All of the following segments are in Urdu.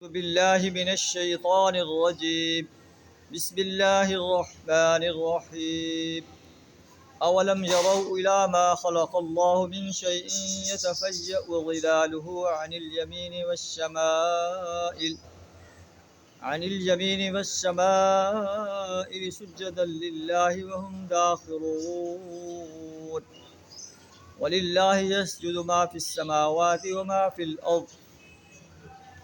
بالله من الشيطان الرجيم. بسم الله الرحمن الرحيم. أولم يروا إلى ما خلق الله من شيء يتفيأ ظلاله عن اليمين والشمائل سجدا لله وهم داخرون. ولله يسجد ما في السماوات وما في الأرض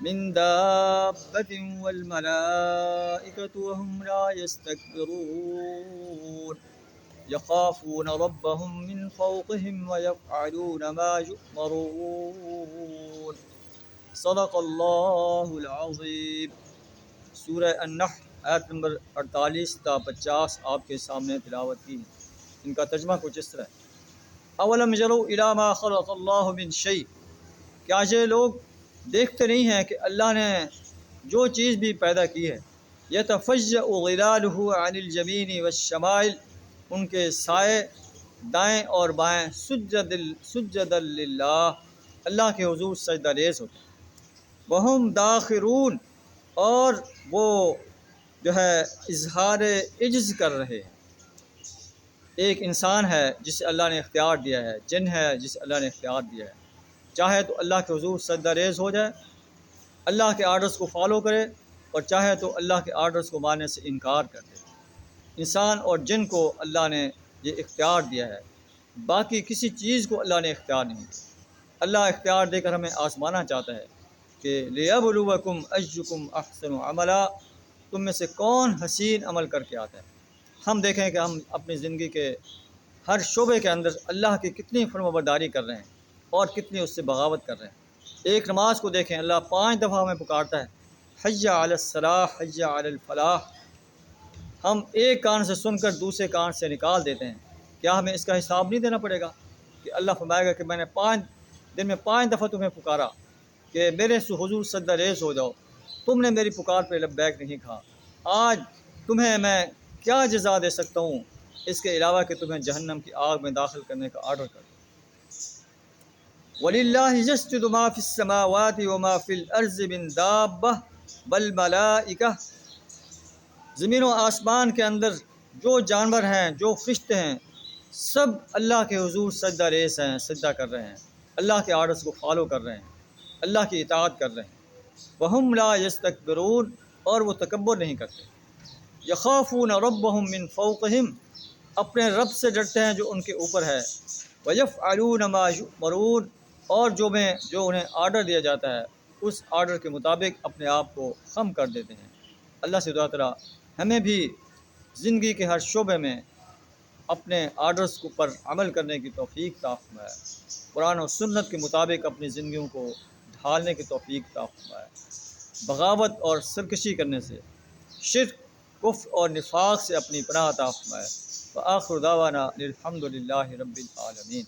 من دابة والملائكة وهم لا يستكبرون يخافون ربهم من فوقهم ويفعلون ما يؤمرون. صدق اللہ العظیم. سورہ النحل آیت نمبر 48 تا 50 آپ کے سامنے تلاوت کی. ان کا ترجمہ کچھ اس طرح ہے: اولم یروا الی ما خلق اللہ من شیء، کیا یہ لوگ دیکھتے نہیں ہیں کہ اللہ نے جو چیز بھی پیدا کی ہے، یتفیأ ظلالہ عن الیمین والشمائل، ان کے سائے دائیں اور بائیں سجدا للہ، اللہ کے حضور سجدہ ریز ہوتے ہیں. وہم داخرون، اور وہ جو ہے اظہار عجز کر رہے ہیں. ایک انسان ہے جسے اللہ نے اختیار دیا ہے، جن ہے جسے اللہ نے اختیار دیا ہے، چاہے تو اللہ کے حضور سجدہ ریز ہو جائے، اللہ کے آرڈرز کو فالو کرے، اور چاہے تو اللہ کے آرڈرز کو ماننے سے انکار کر دے. انسان اور جن کو اللہ نے یہ اختیار دیا ہے، باقی کسی چیز کو اللہ نے اختیار نہیں دیا. اللہ اختیار دے کر ہمیں آزمانا چاہتا ہے کہ لِيَبْلُوَكُمْ أَيُّكُمْ أَحْسَنُ عَمَلًا، تم میں سے کون حسین عمل کر کے آتا ہے. ہم دیکھیں کہ ہم اپنی زندگی کے ہر شعبے کے اندر اللہ کی کتنی فرمانبرداری کر رہے ہیں اور کتنی اس سے بغاوت کر رہے ہیں. ایک نماز کو دیکھیں، اللہ 5 دفعہ ہمیں پکارتا ہے، حی علی الصلاح، حی علی الفلاح. ہم ایک کان سے سن کر دوسرے کان سے نکال دیتے ہیں. کیا ہمیں اس کا حساب نہیں دینا پڑے گا کہ اللہ فرمائے گا کہ میں نے 5 دن میں 5 دفعہ تمہیں پکارا کہ میرے حضور سجدہ ریز ہو جاؤ، تم نے میری پکار پہ لبیک نہیں کہا. آج تمہیں میں کیا جزا دے سکتا ہوں اس کے علاوہ کہ تمہیں جہنم کی آگ میں داخل کرنے کا آرڈر کر دوں. وَلِلَّهِ يَسْجُدُ مَا فِي السَّمَاوَاتِ وَمَا فِي الْأَرْضِ مِن دَابَّةٍ وَالْمَلَائِكَةُ، زمین و آسمان کے اندر جو جانور ہیں، جو فرشتے ہیں، سب اللہ کے حضور سجدہ ریز ہیں، سجدہ کر رہے ہیں، اللہ کے آرڈرز کو فالو کر رہے ہیں، اللہ کی اطاعت کر رہے ہیں. وَهُمْ لَا يَسْتَكْبِرُونَ، اور وہ تکبر نہیں کرتے. يَخَافُونَ رَبَّهُمْ مِنْ فَوْقِهِمْ، اپنے رب سے ڈرتے ہیں جو ان کے اوپر ہے. وَيَفْعَلُونَ مَا يُؤْمَرُونَ، اور جو انہیں آرڈر دیا جاتا ہے اس آرڈر کے مطابق اپنے آپ کو خم کر دیتے ہیں. اللہ سے دعا تعالیٰ ہمیں بھی زندگی کے ہر شعبے میں اپنے آرڈرز پر عمل کرنے کی توفیق عطا فرمائے، قرآن و سنت کے مطابق اپنی زندگیوں کو ڈھالنے کی توفیق عطا فرمائے، بغاوت اور سرکشی کرنے سے، شرک، کفر اور نفاق سے اپنی پناہ عطا فرمائے. وآخر دعوانا الحمد للہ رب العالمین.